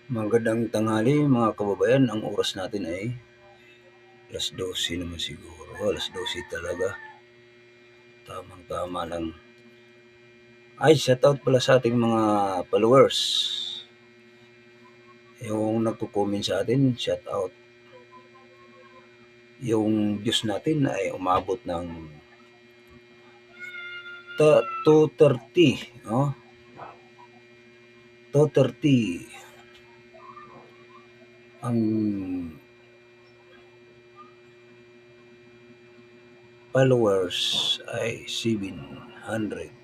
Magandang tanghali mga kababayan, ang oras natin ay 12:00 naman siguro, 12:00 talaga. Tamang-tama lang. Ay, shoutout pala sa ating mga followers. Yung nagko-comment sa atin, shoutout. Yung views natin ay umabot ng 230, no? 230. Ang followers ay 700,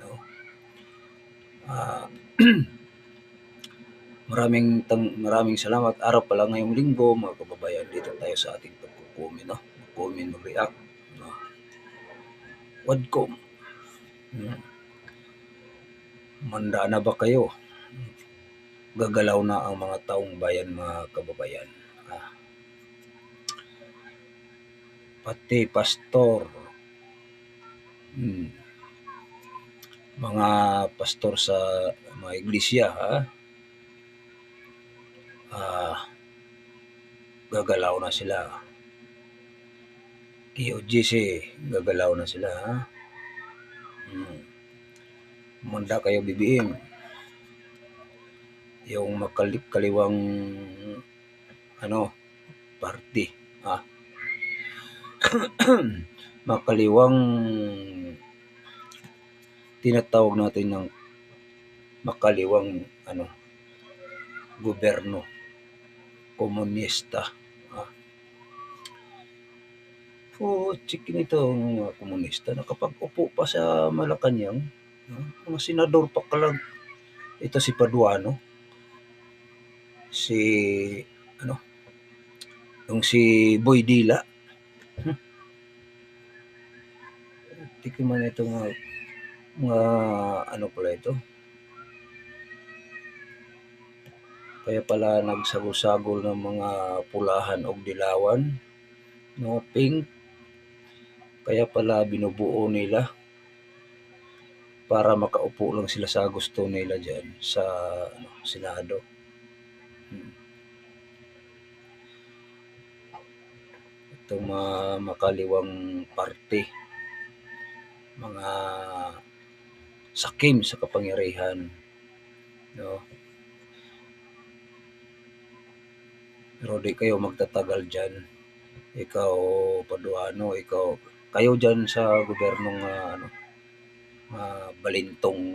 no? Maraming salamat. Araw pa lang ngayong linggo, mga kababayan. Dito tayo sa ating pagko-comment, no? Comment, react, no? Wadcom. Manda na ba kayo? Gagalaw na ang mga taong bayan, mga kababayan. Pati pastor. Mga pastor sa mga iglesia, gagalaw na sila. KOGC, gagalaw na sila, Manda kayo BBM. Yung kaliwang party, makaliwang tinatawag natin ng makaliwang gobyerno, komunista. Chicken ito mga komunista, nakapag-upo pa sa Malacanang, mga senador pa kalag. Ito si Paduano, yung si Boy Dila. Tikiman ito mga pala ito. Kaya pala nagsagol-sagol ng mga pulahan o dilawan, no, pink. Kaya pala binubuo nila para makaupo lang sila sa gusto nila dyan sa Senado. Itong mga makaliwang parte, mga sakim sa kapangyarihan, no? Pero di kayo magtatagal dyan. Ikaw, Paduano, kayo dyan sa gobyernong balintong